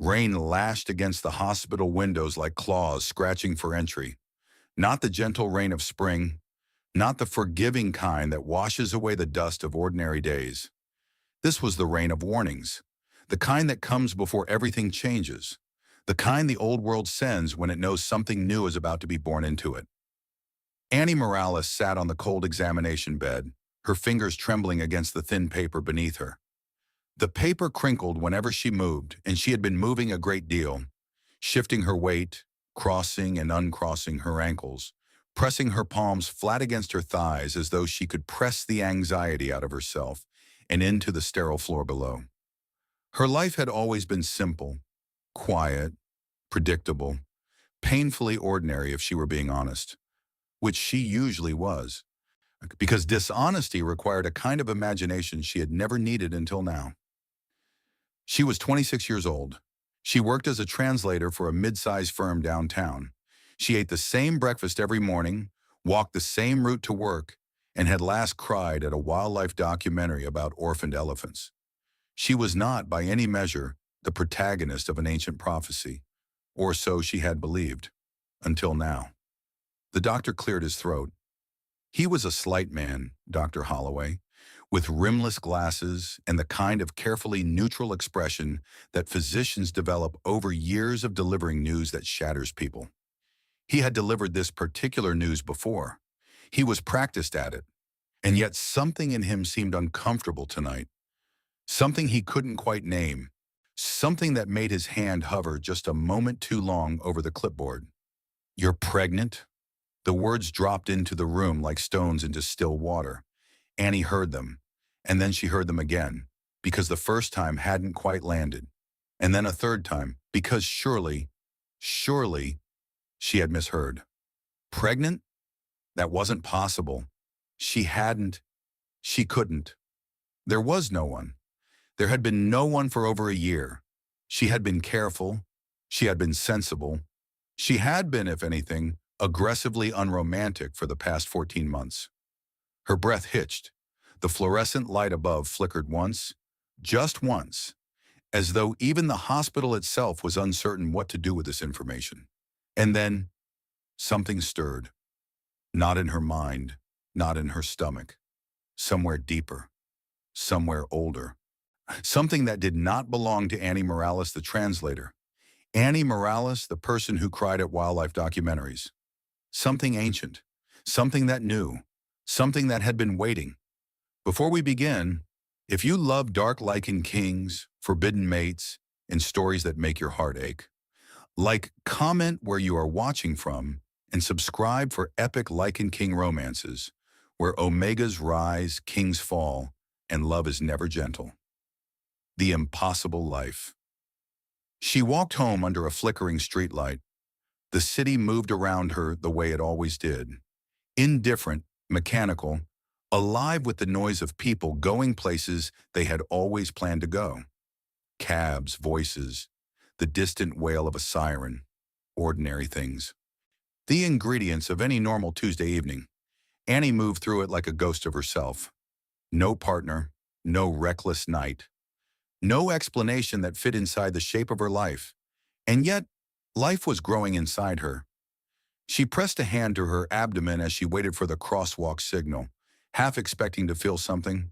Rain lashed against the hospital windows like claws scratching for entry. Not the gentle rain of spring, not the forgiving kind that washes away the dust of ordinary days. This was the rain of warnings, the kind that comes before everything changes, the kind the old world sends when it knows something new is about to be born into it. Annie Morales sat on the cold examination bed, her fingers trembling against the thin paper beneath her. The paper crinkled whenever she moved, and she had been moving a great deal, shifting her weight, crossing and uncrossing her ankles, pressing her palms flat against her thighs as though she could press the anxiety out of herself and into the sterile floor below. Her life had always been simple, quiet, predictable, painfully ordinary if she were being honest, which she usually was, because dishonesty required a kind of imagination she had never needed until now. She was 26 years old. She worked as a translator for a mid-sized firm downtown. She ate the same breakfast every morning, walked the same route to work, and had last cried at a wildlife documentary about orphaned elephants. She was not, by any measure, the protagonist of an ancient prophecy, or so she had believed, until now. The doctor cleared his throat. He was a slight man, Dr. Holloway, with rimless glasses and the kind of carefully neutral expression that physicians develop over years of delivering news that shatters people. He had delivered this particular news before. He was practiced at it, and yet something in him seemed uncomfortable tonight. Something he couldn't quite name. Something that made his hand hover just a moment too long over the clipboard. "You're pregnant?" The words dropped into the room like stones into still water. Annie heard them, and then she heard them again, because the first time hadn't quite landed, and then a third time, because surely, she had misheard. Pregnant? That wasn't possible. She couldn't. There was no one. There had been no one for over a year. She had been careful. She had been sensible. She had been, if anything, aggressively unromantic for the past 14 months. Her breath hitched. The fluorescent light above flickered once, just once, as though even the hospital itself was uncertain what to do with this information. And then, something stirred. Not in her mind, not in her stomach. Somewhere deeper. Somewhere older. Something that did not belong to Annie Morales, the translator. Annie Morales, the person who cried at wildlife documentaries. Something ancient. Something that knew. Something that had been waiting. Before we begin, if you love dark Lycan kings, forbidden mates, and stories that make your heart ache, like, comment where you are watching from, and subscribe for epic Lycan king romances, where omegas rise, kings fall, and love is never gentle. The Impossible Life. She walked home under a flickering streetlight. The city moved around her the way it always did. Indifferent, mechanical, alive with the noise of people going places they had always planned to go. Cabs, voices, the distant wail of a siren, ordinary things. The ingredients of any normal Tuesday evening. Annie moved through it like a ghost of herself. No partner, no reckless night. No explanation that fit inside the shape of her life. And yet, life was growing inside her. She pressed a hand to her abdomen as she waited for the crosswalk signal, half expecting to feel something,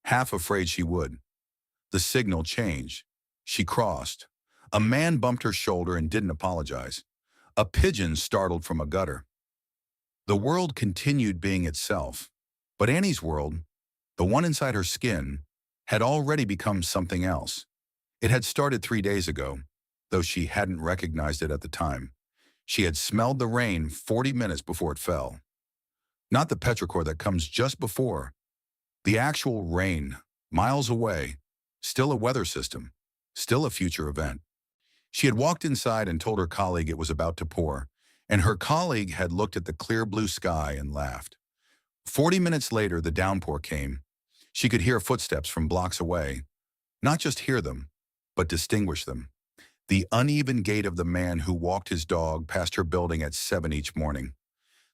half afraid she would. The signal changed. She crossed. A man bumped her shoulder and didn't apologize. A pigeon startled from a gutter. The world continued being itself, but Annie's world, the one inside her skin, had already become something else. It had started 3 days ago, though she hadn't recognized it at the time. She had smelled the rain 40 minutes before it fell. Not the petrichor that comes just before. The actual rain, miles away, still a weather system, still a future event. She had walked inside and told her colleague it was about to pour, and her colleague had looked at the clear blue sky and laughed. 40 minutes later, the downpour came. She could hear footsteps from blocks away. Not just hear them, but distinguish them. The uneven gait of the man who walked his dog past her building at 7 each morning.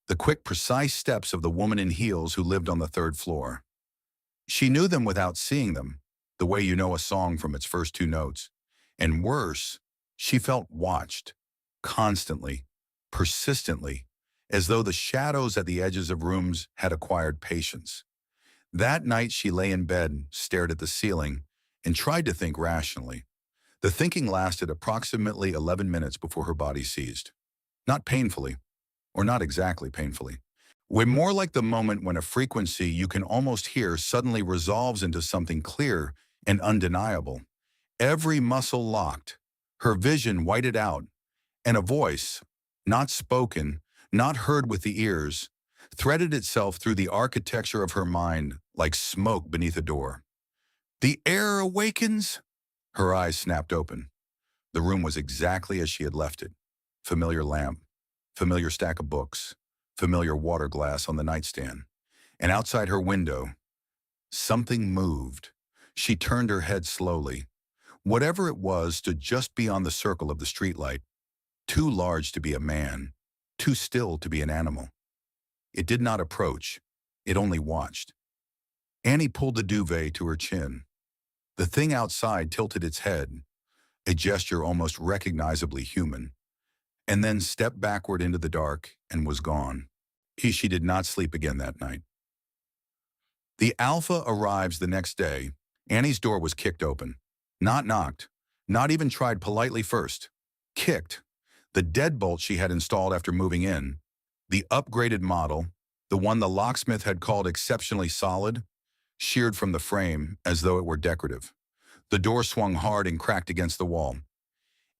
The quick, precise steps of the woman in heels who lived on the 3rd floor. She knew them without seeing them, the way you know a song from its first 2 notes. And worse, she felt watched, constantly, persistently, as though the shadows at the edges of rooms had acquired patience. That night she lay in bed, stared at the ceiling, and tried to think rationally. The thinking lasted approximately 11 minutes before her body seized. Not painfully, or not exactly painfully. Way more like the moment when a frequency you can almost hear suddenly resolves into something clear and undeniable. Every muscle locked, her vision whited out, and a voice, not spoken, not heard with the ears, threaded itself through the architecture of her mind like smoke beneath a door. "The heir awakens?" Her eyes snapped open. The room was exactly as she had left it. Familiar lamp, familiar stack of books, familiar water glass on the nightstand. And outside her window, something moved. She turned her head slowly. Whatever it was stood just beyond the circle of the streetlight, too large to be a man, too still to be an animal. It did not approach. It only watched. Annie pulled the duvet to her chin. The thing outside tilted its head, a gesture almost recognizably human, and then stepped backward into the dark and was gone. She did not sleep again that night. The Alpha arrives the next day. Annie's door was kicked open. Not knocked, not even tried politely first. Kicked. The deadbolt she had installed after moving in, the upgraded model, the one the locksmith had called exceptionally solid, sheared from the frame as though it were decorative. The door swung hard and cracked against the wall.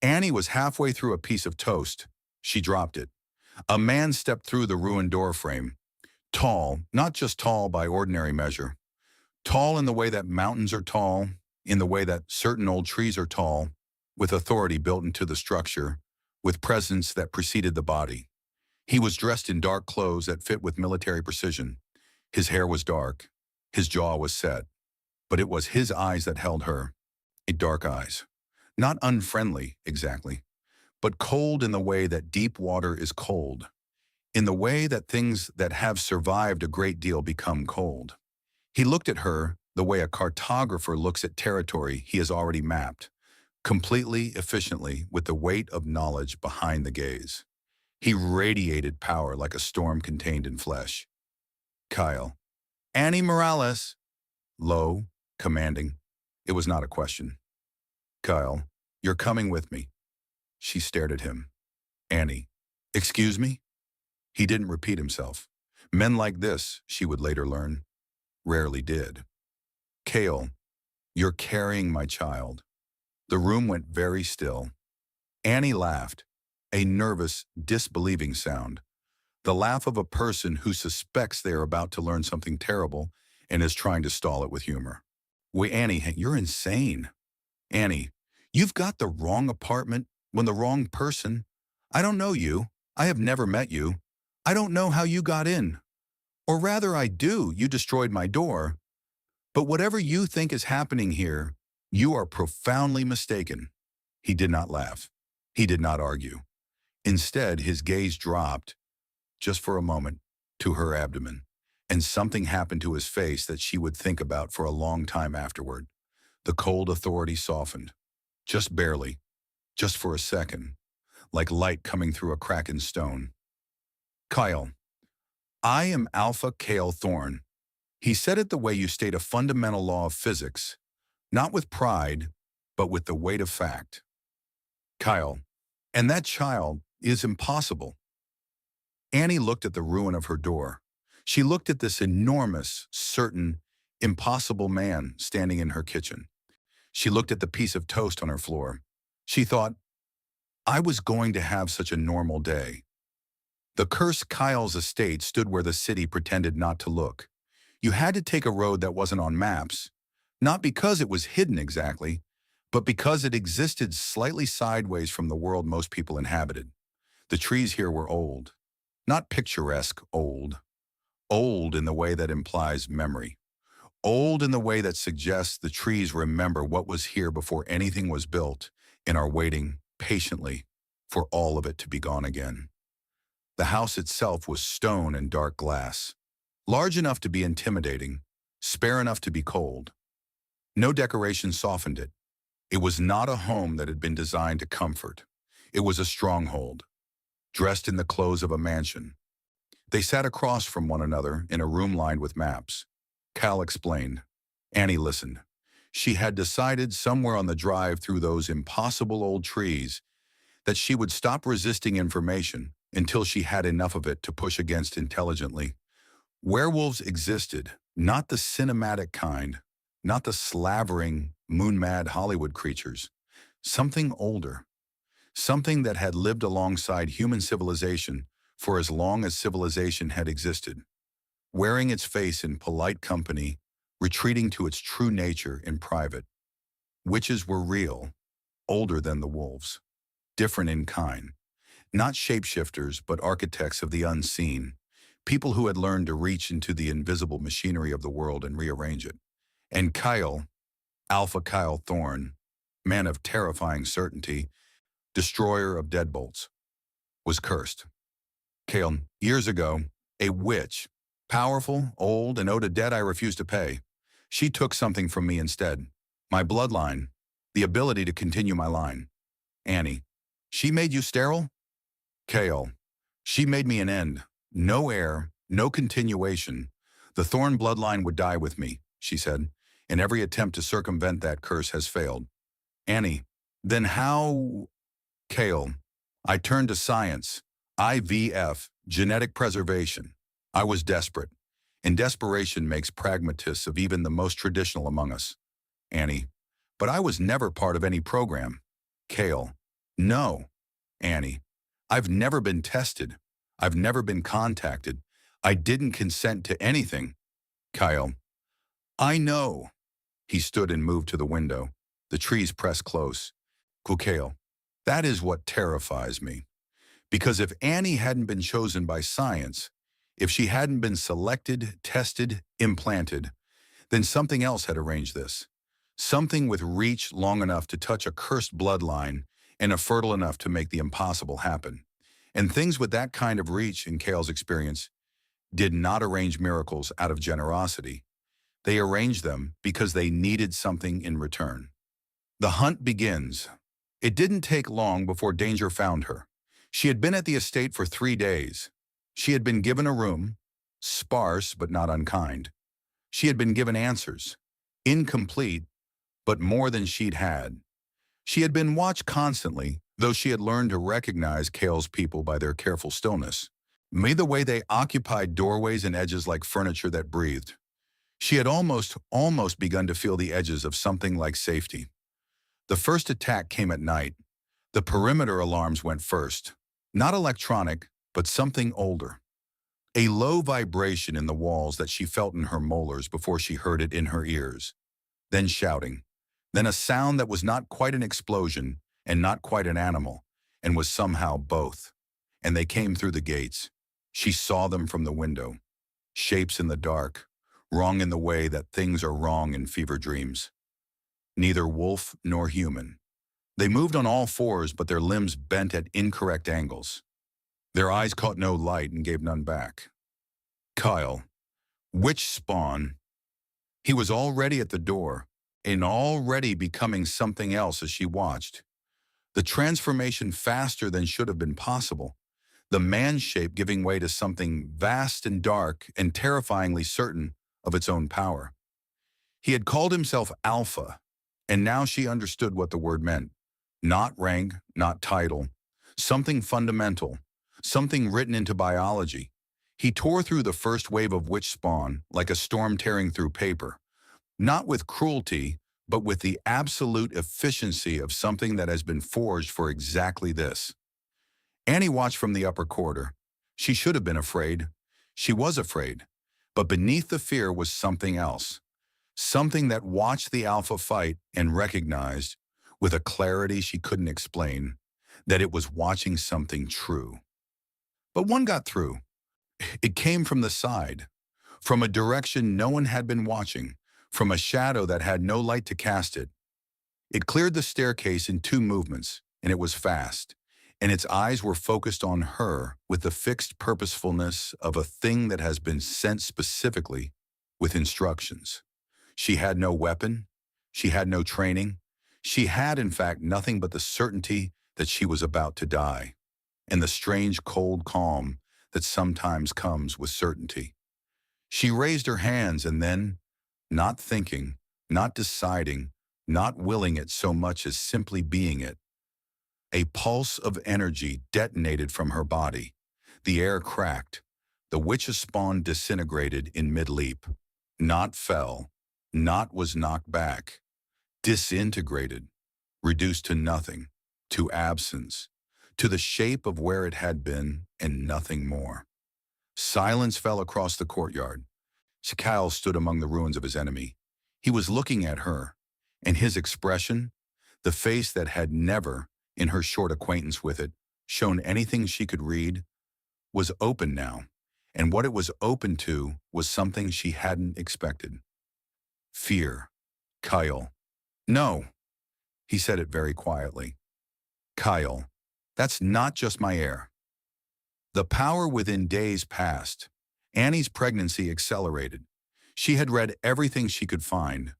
Annie was halfway through a piece of toast. She dropped it. A man stepped through the ruined door frame. Tall, not just tall by ordinary measure. Tall in the way that mountains are tall, in the way that certain old trees are tall, with authority built into the structure, with presence that preceded the body. He was dressed in dark clothes that fit with military precision. His hair was dark. His jaw was set. But it was his eyes that held her. Dark eyes. Not unfriendly, exactly, but cold in the way that deep water is cold, in the way that things that have survived a great deal become cold. He looked at her the way a cartographer looks at territory he has already mapped, completely, efficiently, with the weight of knowledge behind the gaze. He radiated power like a storm contained in flesh. Kyle. "Annie Morales." Low, commanding. It was not a question. "Kyle, you're coming with me." She stared at him. "Annie." "Excuse me?" He didn't repeat himself. Men like this, she would later learn, rarely did. "Kale, you're carrying my child." The room went very still. Annie laughed, a nervous, disbelieving sound. The laugh of a person who suspects they are about to learn something terrible and is trying to stall it with humor. "Wait, Annie, you're insane." "Annie, you've got the wrong apartment when the wrong person. I don't know you. I have never met you. I don't know how you got in. Or rather, I do. You destroyed my door. But whatever you think is happening here, you are profoundly mistaken." He did not laugh. He did not argue. Instead, his gaze dropped, just for a moment, to her abdomen, and something happened to his face that she would think about for a long time afterward. The cold authority softened, just barely, just for a second, like light coming through a crack in stone. "Kyle, I am Alpha Kale Thorne." He said it the way you state a fundamental law of physics, not with pride, but with the weight of fact. "Kyle, and that child is impossible." Annie looked at the ruin of her door. She looked at this enormous, certain, impossible man standing in her kitchen. She looked at the piece of toast on her floor. She thought, I was going to have such a normal day. The cursed Kyle's estate stood where the city pretended not to look. You had to take a road that wasn't on maps, not because it was hidden exactly, but because it existed slightly sideways from the world most people inhabited. The trees here were old, not picturesque old. Old in the way that implies memory. Old in the way that suggests the trees remember what was here before anything was built and are waiting patiently for all of it to be gone again. The house itself was stone and dark glass, large enough to be intimidating, spare enough to be cold. No decoration softened it. It was not a home that had been designed to comfort. It was a stronghold, dressed in the clothes of a mansion. They sat across from one another in a room lined with maps. Cal explained. Annie listened. She had decided somewhere on the drive through those impossible old trees that she would stop resisting information until she had enough of it to push against intelligently. Werewolves existed, not the cinematic kind, not the slavering, moon-mad Hollywood creatures. Something older, something that had lived alongside human civilization for as long as civilization had existed, wearing its face in polite company, retreating to its true nature in private. Witches were real, older than the wolves, different in kind, not shapeshifters but architects of the unseen, people who had learned to reach into the invisible machinery of the world and rearrange it. And Kyle, Alpha Kyle Thorne, man of terrifying certainty, destroyer of deadbolts, was cursed. Kyle, years ago, a witch, powerful, old, and owed a debt I refused to pay. She took something from me instead. My bloodline, the ability to continue my line. Annie, she made you sterile? Kale, she made me an end. No heir, no continuation. The Thorne bloodline would die with me, she said, and every attempt to circumvent that curse has failed. Annie, then how? Kale, I turned to science. IVF, genetic preservation. I was desperate, and desperation makes pragmatists of even the most traditional among us. Annie, but I was never part of any program. Kale, no. Annie, I've never been tested. I've never been contacted. I didn't consent to anything. Kyle, I know. He stood and moved to the window. The trees pressed close. Kale, that is what terrifies me. Because if Annie hadn't been chosen by science, if she hadn't been selected, tested, implanted, then something else had arranged this. Something with reach long enough to touch a cursed bloodline and a fertile enough to make the impossible happen. And things with that kind of reach, in Kale's experience, did not arrange miracles out of generosity. They arranged them because they needed something in return. The hunt begins. It didn't take long before danger found her. She had been at the estate for 3 days. She had been given a room, sparse but not unkind. She had been given answers, incomplete, but more than she'd had. She had been watched constantly, though she had learned to recognize Kale's people by their careful stillness, made the way they occupied doorways and edges like furniture that breathed. She had almost begun to feel the edges of something like safety. The first attack came at night. The perimeter alarms went first. Not electronic, but something older. A low vibration in the walls that she felt in her molars before she heard it in her ears. Then shouting. Then a sound that was not quite an explosion and not quite an animal, and was somehow both. And they came through the gates. She saw them from the window. Shapes in the dark, wrong in the way that things are wrong in fever dreams. Neither wolf nor human. They moved on all fours, but their limbs bent at incorrect angles. Their eyes caught no light and gave none back. Kyle, witch spawn. He was already at the door, and already becoming something else as she watched. The transformation faster than should have been possible. The man shape giving way to something vast and dark and terrifyingly certain of its own power. He had called himself Alpha, and now she understood what the word meant. Not rank, not title. Something fundamental, something written into biology. He tore through the first wave of witch spawn like a storm tearing through paper. Not with cruelty, but with the absolute efficiency of something that has been forged for exactly this. Annie watched from the upper corridor. She should have been afraid. She was afraid. But beneath the fear was something else. Something that watched the Alpha fight and recognized, with a clarity she couldn't explain, that it was watching something true. But one got through. It came from the side, from a direction no one had been watching, from a shadow that had no light to cast it. It cleared the staircase in 2 movements, and it was fast, and its eyes were focused on her with the fixed purposefulness of a thing that has been sent specifically with instructions. She had no weapon. She had no training. She had, in fact, nothing but the certainty that she was about to die, and the strange cold calm that sometimes comes with certainty. She raised her hands and then, not thinking, not deciding, not willing it so much as simply being it, a pulse of energy detonated from her body. The air cracked. The witch's spawn disintegrated in mid-leap. Not fell, not was knocked back. Disintegrated, reduced to nothing, to absence, to the shape of where it had been and nothing more. Silence fell across the courtyard. Kyle stood among the ruins of his enemy. He was looking at her, and his expression, the face that had never, in her short acquaintance with it, shown anything she could read, was open now, and what it was open to was something she hadn't expected. Fear. Kyle. No, he said it very quietly. Kyle, that's not just my heir. The power within days passed. Annie's pregnancy accelerated. She had read everything she could find,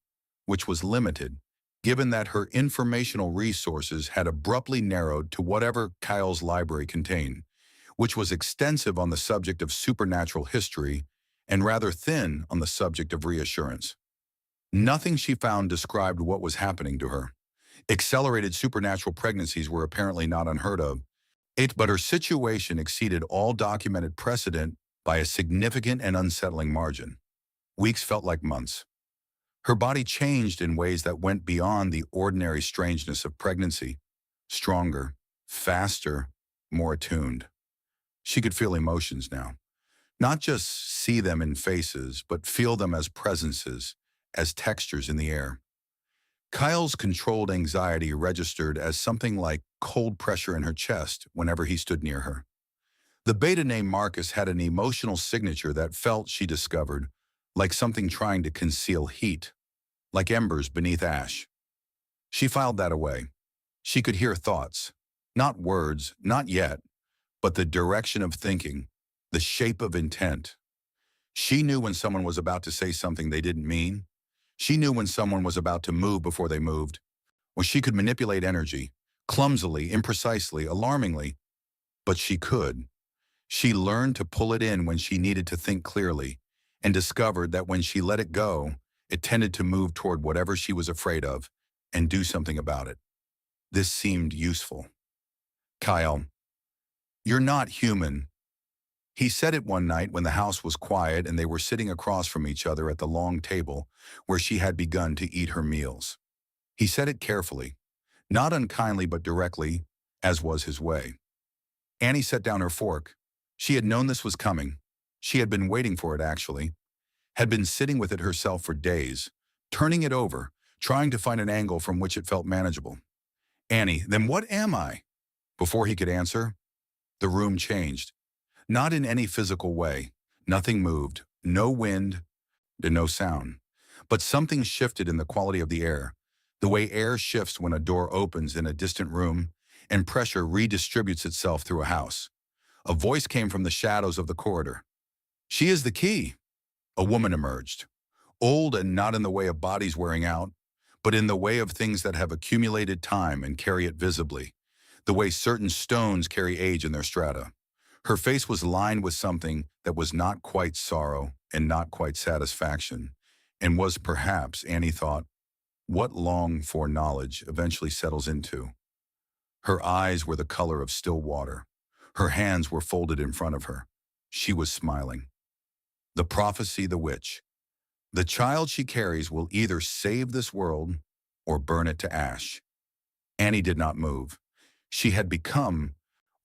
which was limited, given that her informational resources had abruptly narrowed to whatever Kyle's library contained, which was extensive on the subject of supernatural history and rather thin on the subject of reassurance. Nothing she found described what was happening to her. Accelerated supernatural pregnancies were apparently not unheard of, but her situation exceeded all documented precedent by a significant and unsettling margin. Weeks felt like months. Her body changed in ways that went beyond the ordinary strangeness of pregnancy. Stronger, faster, more attuned. She could feel emotions now. Not just see them in faces, but feel them as presences, as textures in the air. Kyle's controlled anxiety registered as something like cold pressure in her chest whenever he stood near her. The beta named Marcus had an emotional signature that felt, she discovered, like something trying to conceal heat, like embers beneath ash. She filed that away. She could hear thoughts, not words, not yet, but the direction of thinking, the shape of intent. She knew when someone was about to say something they didn't mean. She knew when someone was about to move before they moved. When she could manipulate energy, clumsily, imprecisely, alarmingly, but she could. She learned to pull it in when she needed to think clearly, and discovered that when she let it go, it tended to move toward whatever she was afraid of and do something about it. This seemed useful. Kyle, you're not human. He said it one night when the house was quiet and they were sitting across from each other at the long table where she had begun to eat her meals. He said it carefully, not unkindly but directly, as was his way. Annie set down her fork. She had known this was coming. She had been waiting for it, actually. Had been sitting with it herself for days, turning it over, trying to find an angle from which it felt manageable. Annie, then what am I? Before he could answer, the room changed. Not in any physical way. Nothing moved. No wind, and no sound. But something shifted in the quality of the air, the way air shifts when a door opens in a distant room and pressure redistributes itself through a house. A voice came from the shadows of the corridor. She is the key. A woman emerged. Old and not in the way of bodies wearing out, but in the way of things that have accumulated time and carry it visibly, the way certain stones carry age in their strata. Her face was lined with something that was not quite sorrow and not quite satisfaction, and was perhaps, Annie thought, what longed-for knowledge eventually settles into. Her eyes were the color of still water. Her hands were folded in front of her. She was smiling. The prophecy, the witch. The child she carries will either save this world or burn it to ash. Annie did not move. She had become,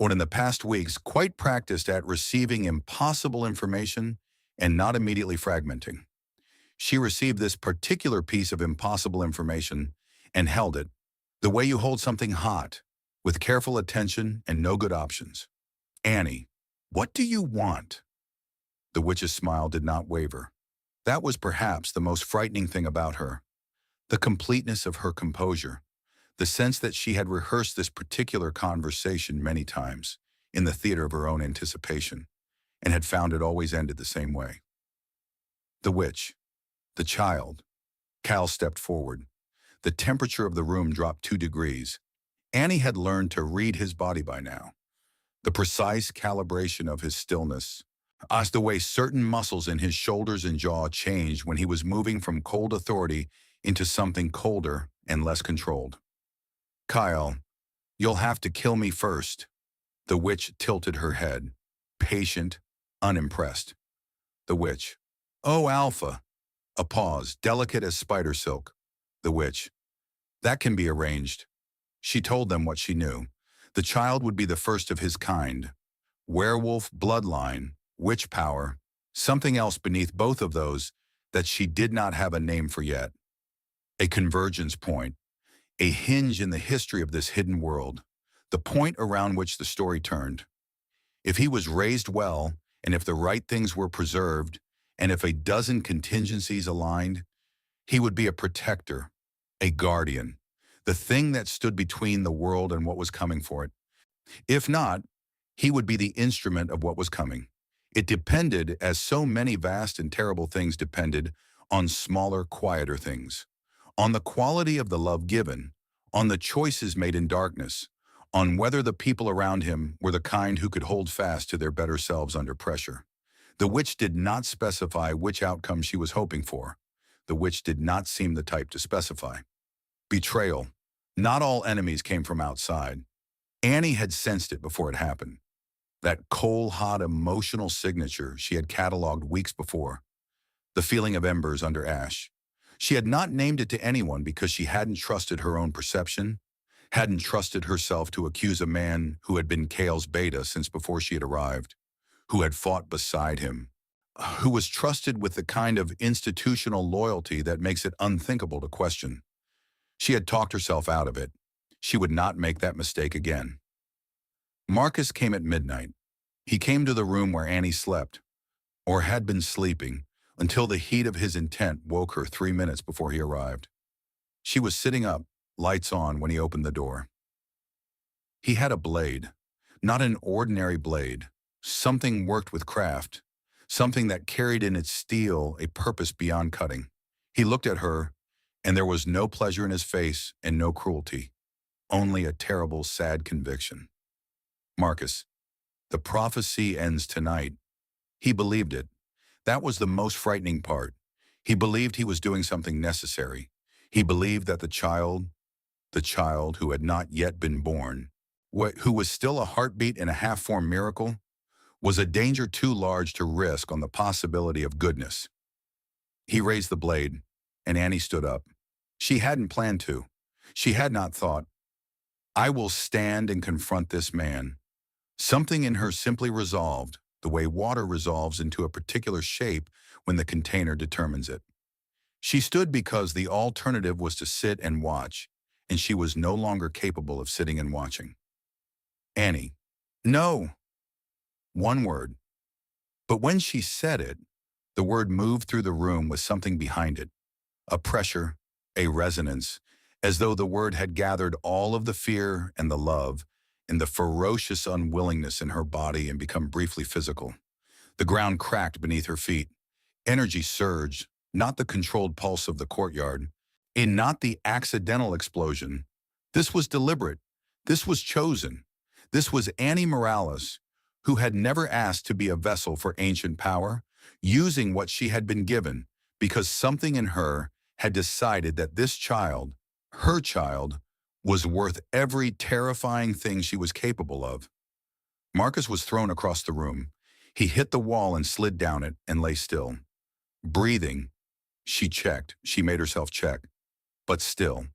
or in the past weeks, quite practiced at receiving impossible information and not immediately fragmenting. She received this particular piece of impossible information and held it, the way you hold something hot, with careful attention and no good options. Annie, what do you want? The witch's smile did not waver. That was perhaps the most frightening thing about her. The completeness of her composure. The sense that she had rehearsed this particular conversation many times in the theater of her own anticipation and had found it always ended the same way. The witch. The child. Cal stepped forward. The temperature of the room dropped 2 degrees. Annie had learned to read his body by now. The precise calibration of his stillness, as the way certain muscles in his shoulders and jaw changed when he was moving from cold authority into something colder and less controlled. "Kyle, you'll have to kill me first." The witch tilted her head, patient, unimpressed. The witch. "Oh, Alpha." A pause, delicate as spider silk. The witch. "That can be arranged." She told them what she knew. The child would be the first of his kind. Werewolf bloodline, witch power, something else beneath both of those that she did not have a name for yet. A convergence point, a hinge in the history of this hidden world, the point around which the story turned. If he was raised well, and if the right things were preserved, and if a dozen contingencies aligned, he would be a protector, a guardian, the thing that stood between the world and what was coming for it. If not, he would be the instrument of what was coming. It depended, as so many vast and terrible things depended, on smaller, quieter things, on the quality of the love given, on the choices made in darkness, on whether the people around him were the kind who could hold fast to their better selves under pressure. The witch did not specify which outcome she was hoping for. The witch did not seem the type to specify. Betrayal. Not all enemies came from outside. Annie had sensed it before it happened. That coal-hot emotional signature she had cataloged weeks before. The feeling of embers under ash. She had not named it to anyone because she hadn't trusted her own perception, hadn't trusted herself to accuse a man who had been Kale's beta since before she had arrived, who had fought beside him, who was trusted with the kind of institutional loyalty that makes it unthinkable to question. She had talked herself out of it. She would not make that mistake again. Marcus came at midnight. He came to the room where Annie slept, or had been sleeping, until the heat of his intent woke her 3 minutes before he arrived. She was sitting up, lights on, when he opened the door. He had a blade, not an ordinary blade, something worked with craft, something that carried in its steel a purpose beyond cutting. He looked at her, and there was no pleasure in his face and no cruelty, only a terrible, sad conviction. "Marcus, the prophecy ends tonight." He believed it. That was the most frightening part. He believed he was doing something necessary. He believed that the child who had not yet been born, who was still a heartbeat in a half-formed miracle, was a danger too large to risk on the possibility of goodness. He raised the blade, and Annie stood up. She hadn't planned to. She had not thought, "I will stand and confront this man." Something in her simply resolved, the way water resolves into a particular shape when the container determines it. She stood because the alternative was to sit and watch, and she was no longer capable of sitting and watching. "Annie." "No." One word. But when she said it, the word moved through the room with something behind it, a pressure, a resonance, as though the word had gathered all of the fear and the love and the ferocious unwillingness in her body and become briefly physical. The ground cracked beneath her feet. Energy surged, not the controlled pulse of the courtyard, and not the accidental explosion. This was deliberate. This was chosen. This was Annie Morales, who had never asked to be a vessel for ancient power, using what she had been given, because something in her had decided that this child, her child, was worth every terrifying thing she was capable of. Marcus was thrown across the room. He hit the wall and slid down it and lay still. Breathing. She made herself check. But still.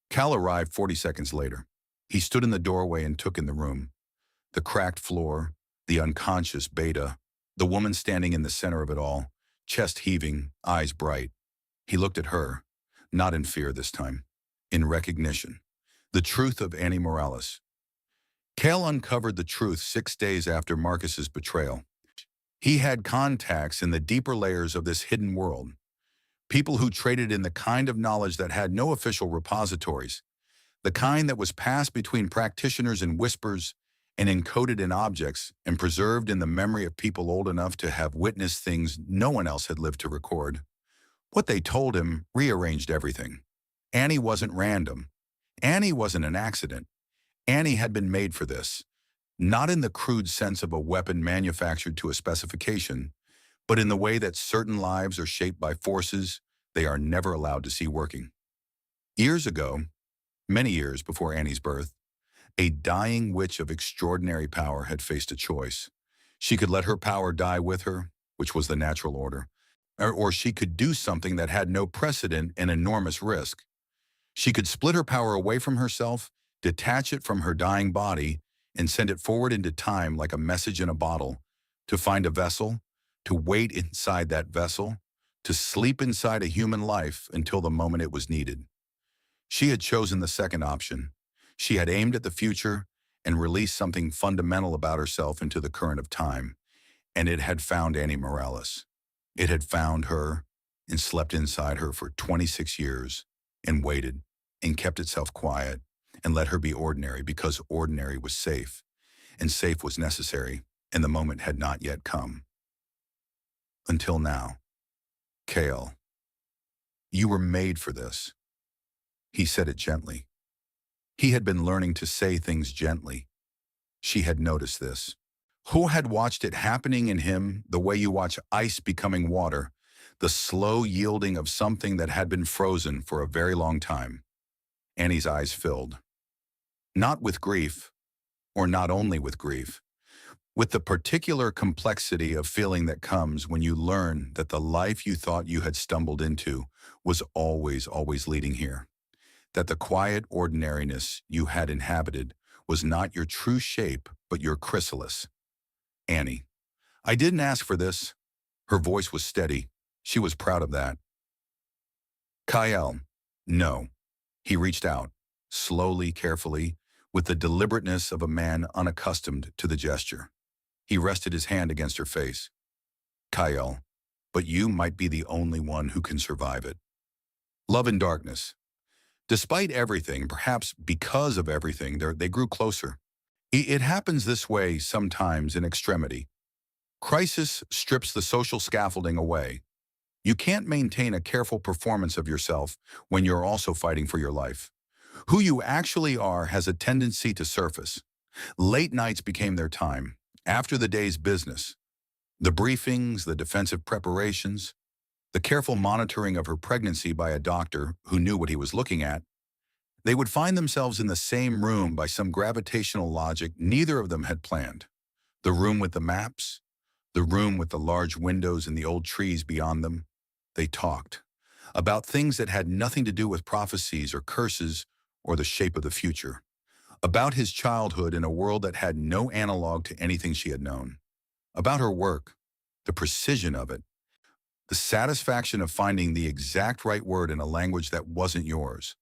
Cal arrived 40 seconds later. He stood in the doorway and took in the room. The cracked floor, the unconscious beta, the woman standing in the center of it all, chest heaving, eyes bright. He looked at her, not in fear this time, in recognition. The truth of Annie Morales. Cal uncovered the truth 6 days after Marcus's betrayal. He had contacts in the deeper layers of this hidden world. People who traded in the kind of knowledge that had no official repositories, the kind that was passed between practitioners in whispers and encoded in objects and preserved in the memory of people old enough to have witnessed things no one else had lived to record. What they told him rearranged everything. Annie wasn't random. Annie wasn't an accident. Annie had been made for this, not in the crude sense of a weapon manufactured to a specification, but in the way that certain lives are shaped by forces they are never allowed to see working. Years ago, many years before Annie's birth, a dying witch of extraordinary power had faced a choice. She could let her power die with her, which was the natural order, or she could do something that had no precedent and enormous risk. She could split her power away from herself, detach it from her dying body, and send it forward into time like a message in a bottle, to find a vessel, to wait inside that vessel, to sleep inside a human life until the moment it was needed. She had chosen the second option. She had aimed at the future and released something fundamental about herself into the current of time, and it had found Annie Morales. It had found her and slept inside her for 26 years and waited and kept itself quiet and let her be ordinary because ordinary was safe and safe was necessary, and the moment had not yet come. Until now. Kale, you were made for this. He said it gently. He had been learning to say things gently. She had noticed this. Who had watched it happening in him the way you watch ice becoming water, the slow yielding of something that had been frozen for a very long time? Annie's eyes filled. Not with grief, or not only with grief, with the particular complexity of feeling that comes when you learn that the life you thought you had stumbled into was always leading here. That the quiet ordinariness you had inhabited was not your true shape, but your chrysalis. Annie, I didn't ask for this. Her voice was steady. She was proud of that. Kyle, no. He reached out, slowly, carefully, with the deliberateness of a man unaccustomed to the gesture. He rested his hand against her face. Kyle, but you might be the only one who can survive it. Love and darkness. Despite everything, perhaps because of everything, they grew closer. It happens this way sometimes in extremity. Crisis strips the social scaffolding away. You can't maintain a careful performance of yourself when you're also fighting for your life. Who you actually are has a tendency to surface. Late nights became their time, after the day's business. The briefings, the defensive preparations, the careful monitoring of her pregnancy by a doctor who knew what he was looking at. They would find themselves in the same room by some gravitational logic neither of them had planned. The room with the maps, the room with the large windows and the old trees beyond them. They talked about things that had nothing to do with prophecies or curses or the shape of the future. About his childhood in a world that had no analog to anything she had known. About her work, the precision of it, the satisfaction of finding the exact right word in a language that wasn't yours.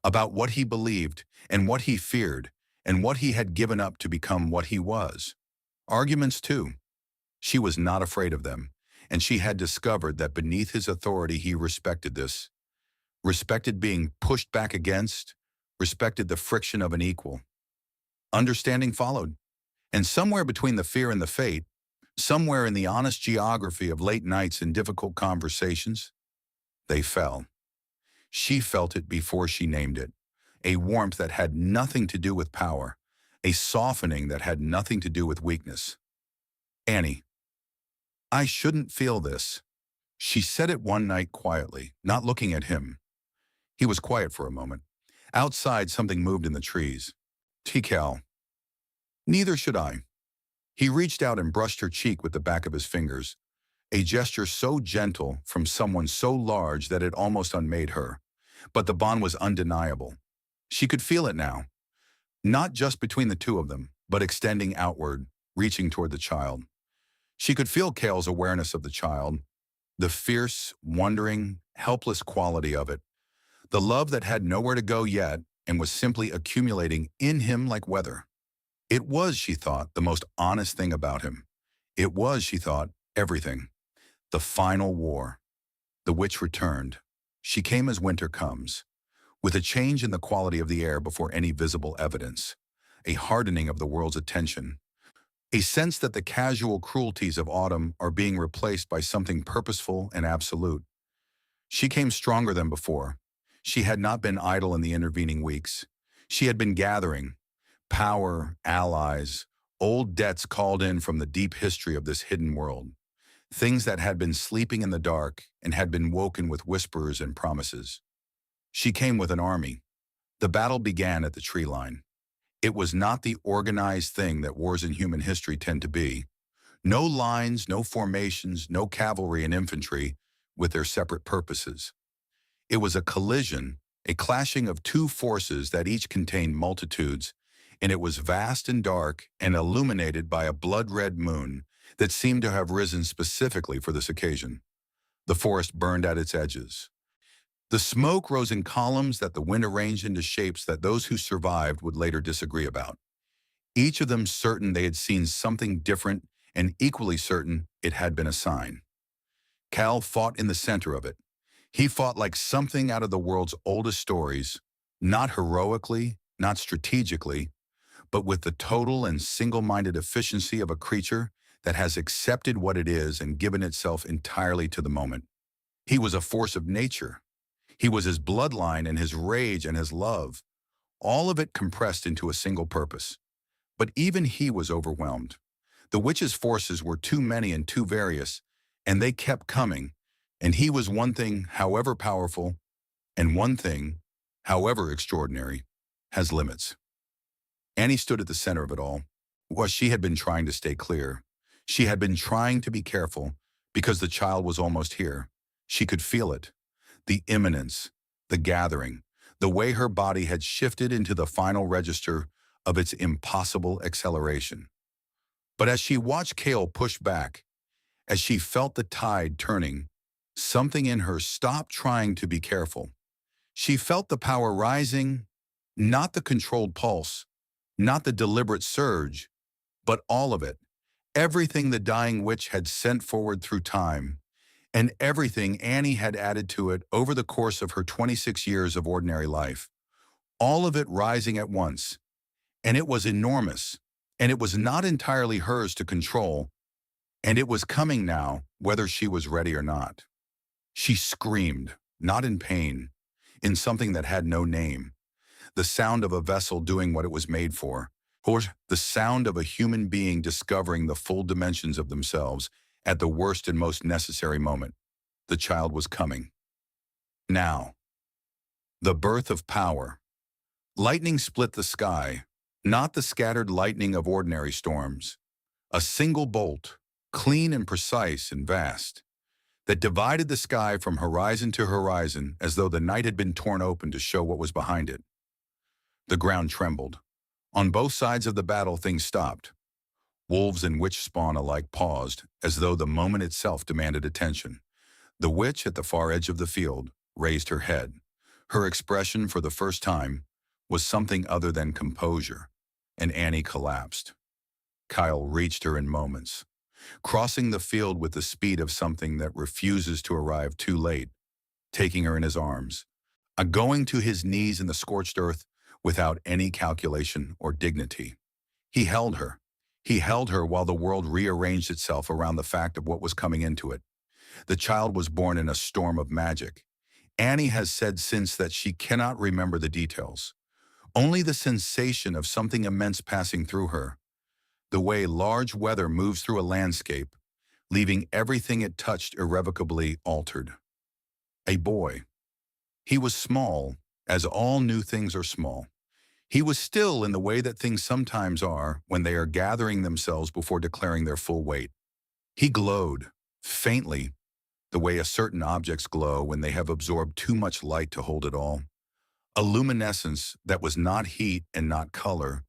About what he believed and what he feared and what he had given up to become what he was. Arguments too. She was not afraid of them, and she had discovered that beneath his authority he respected this. Respected being pushed back against, respected the friction of an equal. Understanding followed, and somewhere between the fear and the fate, somewhere in the honest geography of late nights and difficult conversations, they fell. She felt it before she named it, a warmth that had nothing to do with power, a softening that had nothing to do with weakness. Annie, I shouldn't feel this. She said it one night quietly, not looking at him. He was quiet for a moment. Outside, something moved in the trees. Tikal. Neither should I. He reached out and brushed her cheek with the back of his fingers, a gesture so gentle from someone so large that it almost unmade her. But the bond was undeniable. She could feel it now, not just between the two of them, but extending outward, reaching toward the child. She could feel Kale's awareness of the child, the fierce, wondering, helpless quality of it, the love that had nowhere to go yet and was simply accumulating in him like weather. It was, she thought, the most honest thing about him. It was, she thought, everything. The final war. The witch returned. She came as winter comes, with a change in the quality of the air before any visible evidence, a hardening of the world's attention, a sense that the casual cruelties of autumn are being replaced by something purposeful and absolute. She came stronger than before. She had not been idle in the intervening weeks. She had been gathering power, allies, old debts called in from the deep history of this hidden world, things that had been sleeping in the dark and had been woken with whispers and promises. She came with an army. The battle began at the tree line. It was not the organized thing that wars in human history tend to be. No lines, no formations, no cavalry and infantry with their separate purposes. It was a collision, a clashing of two forces that each contained multitudes, and it was vast and dark and illuminated by a blood-red moon that seemed to have risen specifically for this occasion. The forest burned at its edges. The smoke rose in columns that the wind arranged into shapes that those who survived would later disagree about, each of them certain they had seen something different and equally certain it had been a sign. Cal fought in the center of it. He fought like something out of the world's oldest stories, not heroically, not strategically, but with the total and single-minded efficiency of a creature that has accepted what it is and given itself entirely to the moment. He was a force of nature. He was his bloodline and his rage and his love, all of it compressed into a single purpose. But even he was overwhelmed. The witch's forces were too many and too various, and they kept coming, and he was one thing, however powerful, and one thing, however extraordinary, has limits. Annie stood at the center of it all. Well, she had been trying to stay clear. She had been trying to be careful because the child was almost here. She could feel it. The imminence, the gathering, the way her body had shifted into the final register of its impossible acceleration. But as she watched Cale push back, as she felt the tide turning, something in her stopped trying to be careful. She felt the power rising, not the controlled pulse, not the deliberate surge, but all of it, everything the dying witch had sent forward through time, and everything Annie had added to it over the course of her 26 years of ordinary life. All of it rising at once, and it was enormous, and it was not entirely hers to control, and it was coming now, whether she was ready or not. She screamed, not in pain, in something that had no name, the sound of a vessel doing what it was made for, or the sound of a human being discovering the full dimensions of themselves at the worst and most necessary moment. The child was coming. Now. The birth of power. Lightning split the sky, not the scattered lightning of ordinary storms. A single bolt, clean and precise and vast, that divided the sky from horizon to horizon as though the night had been torn open to show what was behind it. The ground trembled. On both sides of the battle, things stopped. Wolves and witch spawn alike paused, as though the moment itself demanded attention. The witch at the far edge of the field raised her head. Her expression, for the first time, was something other than composure, and Annie collapsed. Kyle reached her in moments, crossing the field with the speed of something that refuses to arrive too late, taking her in his arms, going to his knees in the scorched earth without any calculation or dignity. He held her. He held her while the world rearranged itself around the fact of what was coming into it. The child was born in a storm of magic. Annie has said since that she cannot remember the details, only the sensation of something immense passing through her, the way large weather moves through a landscape, leaving everything it touched irrevocably altered. A boy. He was small, as all new things are small. He was still in the way that things sometimes are when they are gathering themselves before declaring their full weight. He glowed, faintly, the way a certain objects glow when they have absorbed too much light to hold it all. A luminescence that was not heat and not color,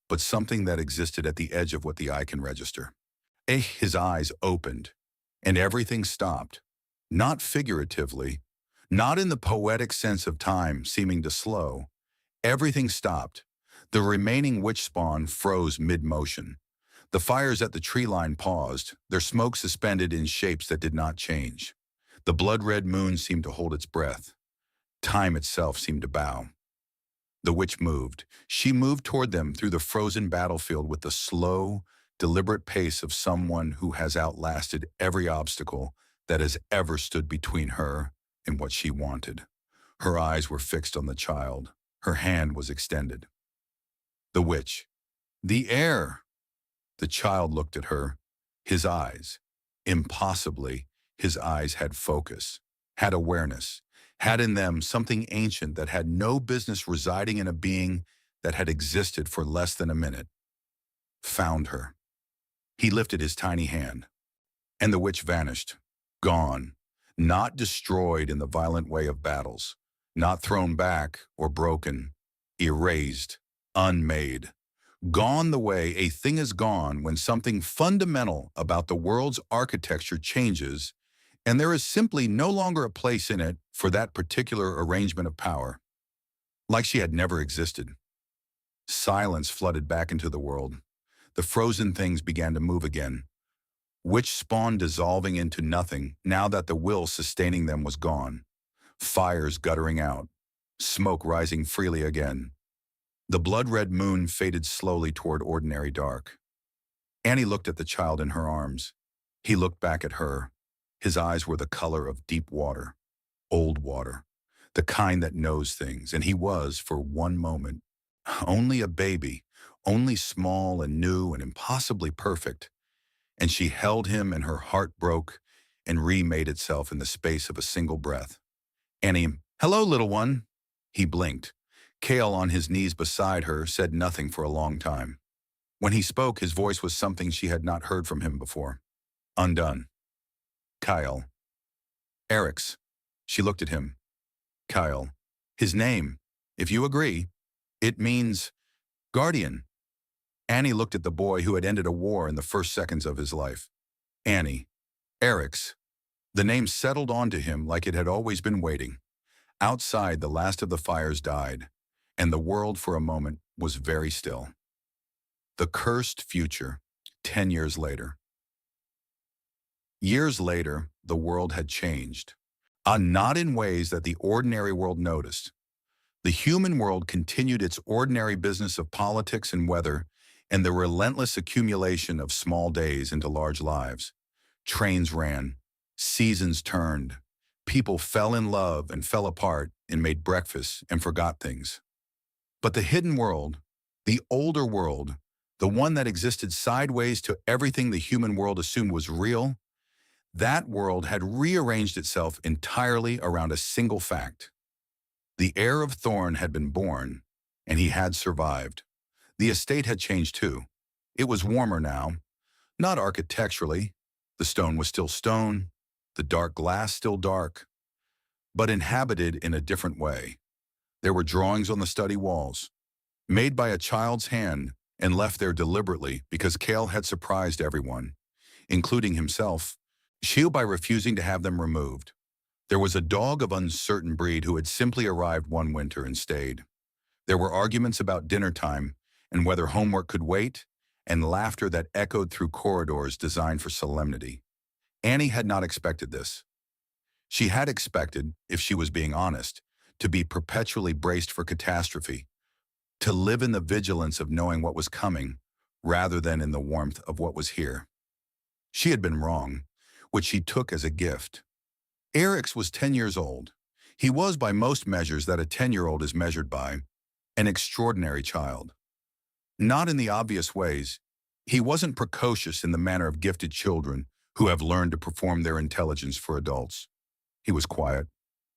but something that existed at the edge of what the eye can register. His eyes opened, and everything stopped, not figuratively, not in the poetic sense of time seeming to slow. Everything stopped. The remaining witch spawn froze mid-motion. The fires at the tree line paused, their smoke suspended in shapes that did not change. The blood-red moon seemed to hold its breath. Time itself seemed to bow. The witch moved. She moved toward them through the frozen battlefield with the slow, deliberate pace of someone who has outlasted every obstacle that has ever stood between her and what she wanted. Her eyes were fixed on the child. Her hand was extended. The witch. The heir. The child looked at her. His eyes. Impossibly, his eyes had focus, had awareness, had in them something ancient that had no business residing in a being that had existed for less than a minute. Found her. He lifted his tiny hand, and the witch vanished, gone, not destroyed in the violent way of battles, not thrown back or broken, erased, unmade. Gone the way a thing is gone when something fundamental about the world's architecture changes, and there is simply no longer a place in it for that particular arrangement of power. Like she had never existed. Silence flooded back into the world. The frozen things began to move again. Witch spawn dissolving into nothing now that the will sustaining them was gone. Fires guttering out. Smoke rising freely again. The blood-red moon faded slowly toward ordinary dark. Annie looked at the child in her arms. He looked back at her. His eyes were the color of deep water, old water, the kind that knows things, and he was, for one moment, only a baby, only small and new and impossibly perfect. And she held him and her heart broke and remade itself in the space of a single breath. Annie, "Hello, little one." He blinked. Kale, on his knees beside her, said nothing for a long time. When he spoke, his voice was something she had not heard from him before. Undone. Kyle. Eric's. She looked at him. Kyle. His name, if you agree, it means guardian. Annie looked at the boy who had ended a war in the first seconds of his life. Annie. Eric's. The name settled onto him like it had always been waiting. Outside, the last of the fires died, and the world for a moment was very still. The cursed future, 10 years later. Years later, the world had changed. Not in ways that the ordinary world noticed. The human world continued its ordinary business of politics and weather, and the relentless accumulation of small days into large lives. Trains ran, seasons turned, people fell in love and fell apart and made breakfast and forgot things. But the hidden world, the older world, the one that existed sideways to everything the human world assumed was real, that world had rearranged itself entirely around a single fact. The heir of Thorn had been born, and he had survived. The estate had changed too. It was warmer now, not architecturally. The stone was still stone, the dark glass still dark, but inhabited in a different way. There were drawings on the study walls, made by a child's hand and left there deliberately because Kale had surprised everyone, including himself, by refusing to have them removed. There was a dog of uncertain breed who had simply arrived one winter and stayed. There were arguments about dinner time and whether homework could wait, and laughter that echoed through corridors designed for solemnity. Annie had not expected this. She had expected, if she was being honest, to be perpetually braced for catastrophe, to live in the vigilance of knowing what was coming, rather than in the warmth of what was here. She had been wrong, which she took as a gift. Eric's was 10 years old. He was, by most measures that a 10-year-old is measured by, an extraordinary child. Not in the obvious ways. He wasn't precocious in the manner of gifted children who have learned to perform their intelligence for adults. He was quiet,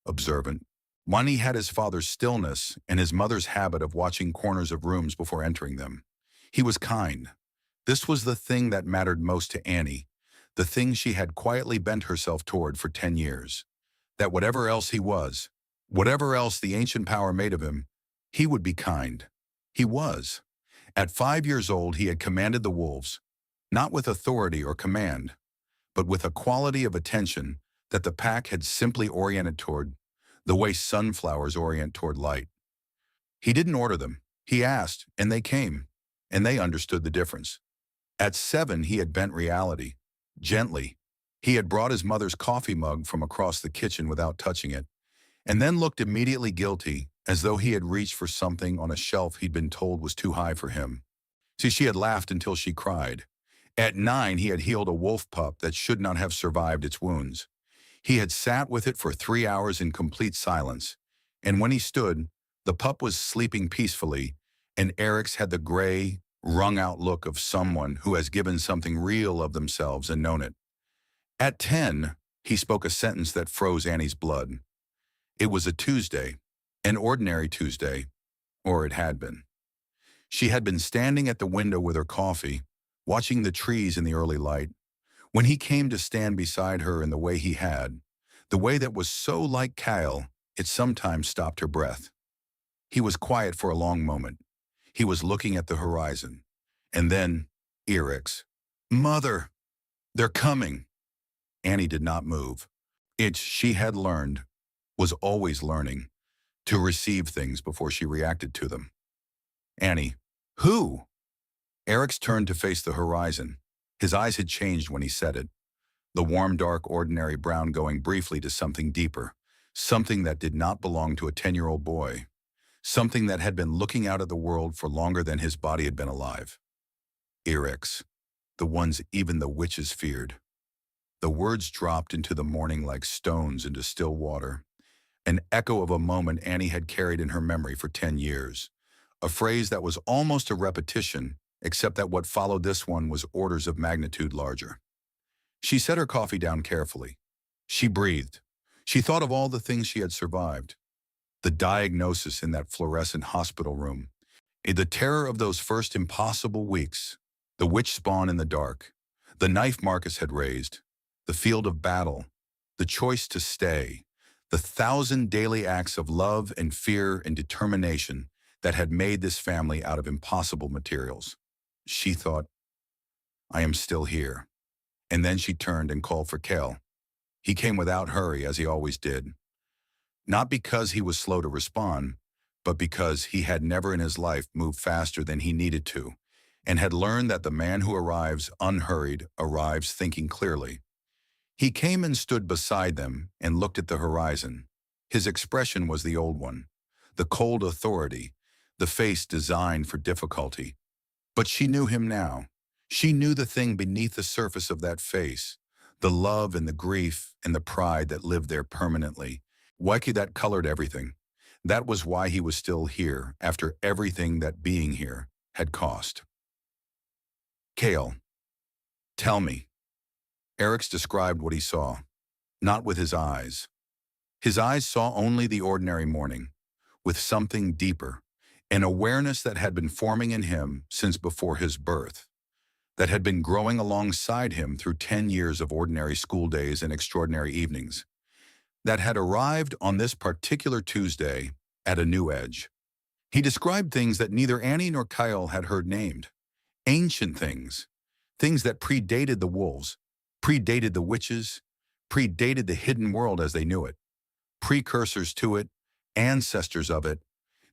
observant. One, he had his father's stillness and his mother's habit of watching corners of rooms before entering them. He was kind. This was the thing that mattered most to Annie, the thing she had quietly bent herself toward for 10 years. That whatever else he was, whatever else the ancient power made of him, he would be kind. He was. At 5 years old, he had commanded the wolves, not with authority or command, but with a quality of attention that the pack had simply oriented toward, the way sunflowers orient toward light. He didn't order them. He asked, and they came, and they understood the difference. At 7, he had bent reality. Gently, he had brought his mother's coffee mug from across the kitchen without touching it, and then looked immediately guilty, as though he had reached for something on a shelf he'd been told was too high for him. See, she had laughed until she cried. At 9, he had healed a wolf pup that should not have survived its wounds. He had sat with it for 3 hours in complete silence, And when he stood, the pup was sleeping peacefully, and Eric's had the gray, wrung-out look of someone who has given something real of themselves and known it. At 10, he spoke a sentence that froze Annie's blood. It was a Tuesday, an ordinary Tuesday, or it had been. She had been standing at the window with her coffee, watching the trees in the early light, when he came to stand beside her in the way he had, the way that was so like Kyle, it sometimes stopped her breath. He was quiet for a long moment. He was looking at the horizon. And then, Eric's, "Mother, they're coming." Annie did not move. She had learned, was always learning, to receive things before she reacted to them. Annie, "Who?" Eric's turned to face the horizon. His eyes had changed when he said it. The warm, dark, ordinary brown going briefly to something deeper, something that did not belong to a 10-year-old boy, something that had been looking out at the world for longer than his body had been alive. Eric's, the ones even the witches feared. The words dropped into the morning like stones into still water, an echo of a moment Annie had carried in her memory for 10 years, a phrase that was almost a repetition, except that what followed this one was orders of magnitude larger. She set her coffee down carefully. She breathed. She thought of all the things she had survived. The diagnosis in that fluorescent hospital room, the terror of those first impossible weeks, the witch spawn in the dark, the knife Marcus had raised, the field of battle, the choice to stay, the 1,000 daily acts of love and fear and determination that had made this family out of impossible materials. She thought, "I am still here." And then she turned and called for Kel. He came without hurry, as he always did. Not because he was slow to respond, but because he had never in his life moved faster than he needed to, and had learned that the man who arrives unhurried arrives thinking clearly. He came and stood beside them and looked at the horizon. His expression was the old one, the cold authority, the face designed for difficulty. But she knew him now. She knew the thing beneath the surface of that face, the love and the grief and the pride that lived there permanently. That colored everything. That was why he was still here, after everything that being here had cost. "Kale, tell me." Eric's described what he saw, not with his eyes. His eyes saw only the ordinary morning, with something deeper, an awareness that had been forming in him since before his birth, that had been growing alongside him through 10 years of ordinary school days and extraordinary evenings, that had arrived on this particular Tuesday at a new edge. He described things that neither Annie nor Kyle had heard named, ancient things, things that predated the wolves, predated the witches, predated the hidden world as they knew it, precursors to it, ancestors of it,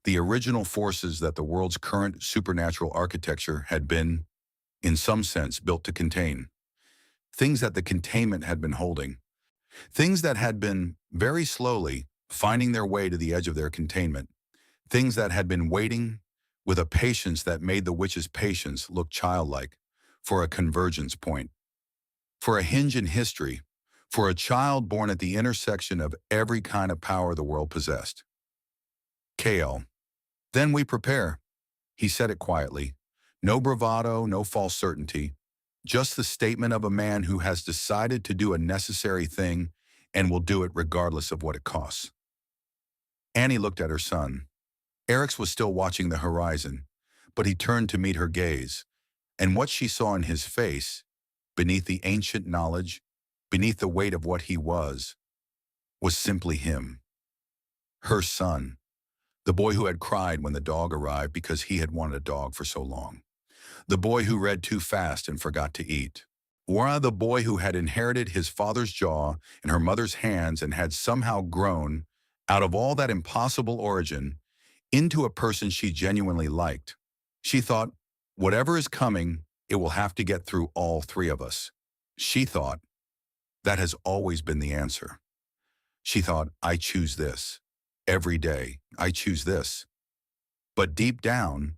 the original forces that the world's current supernatural architecture had been, in some sense, built to contain. Things that the containment had been holding. Things that had been, very slowly, finding their way to the edge of their containment. Things that had been waiting, with a patience that made the witch's patience look childlike, for a convergence point. For a hinge in history, for a child born at the intersection of every kind of power the world possessed. Kale. Then we prepare. He said it quietly. No bravado, no false certainty. Just the statement of a man who has decided to do a necessary thing and will do it regardless of what it costs. Annie looked at her son. Eric's was still watching the horizon, but he turned to meet her gaze, and what she saw in his face, beneath the ancient knowledge, beneath the weight of what he was simply him. Her son. The boy who had cried when the dog arrived because he had wanted a dog for so long. The boy who read too fast and forgot to eat. Or the boy who had inherited his father's jaw and her mother's hands and had somehow grown, out of all that impossible origin, into a person she genuinely liked. She thought, whatever is coming, it will have to get through all three of us. She thought, that has always been the answer. She thought, I choose this. Every day, I choose this. But deep down,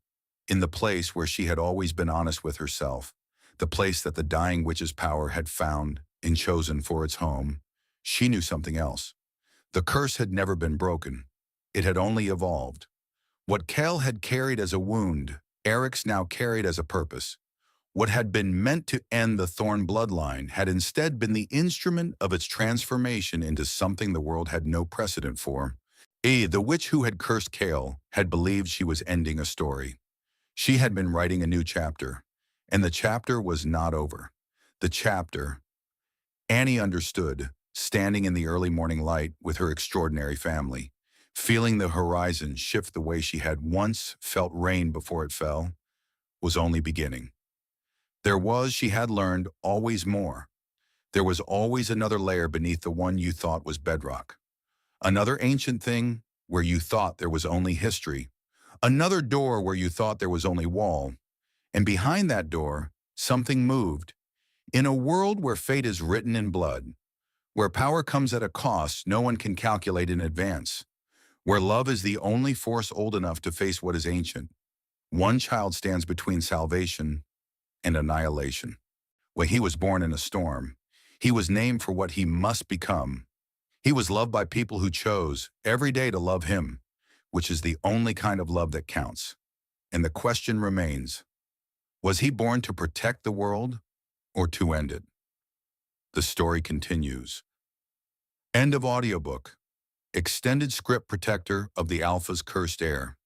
in the place where she had always been honest with herself, the place that the dying witch's power had found and chosen for its home, she knew something else. The curse had never been broken. it had only evolved. What Kel had carried as a wound, Eric's now carried as a purpose. What had been meant to end the Thorn bloodline had instead been the instrument of its transformation into something the world had no precedent for. The witch who had cursed Kale had believed she was ending a story. She had been writing a new chapter, and the chapter was not over. The chapter, Annie understood, standing in the early morning light with her extraordinary family, feeling the horizon shift the way she had once felt rain before it fell, was only beginning. There was, she had learned, always more. There was always another layer beneath the one you thought was bedrock. Another ancient thing where you thought there was only history. Another door where you thought there was only wall. And behind that door, something moved. In a world where fate is written in blood, where power comes at a cost no one can calculate in advance, where love is the only force old enough to face what is ancient, one child stands between salvation and annihilation. When he was born in a storm, he was named for what he must become. He was loved by people who chose every day to love him, which is the only kind of love that counts. And the question remains, was he born to protect the world or to end it? The story continues. End of audiobook. Extended script protector of the Alpha's cursed heir.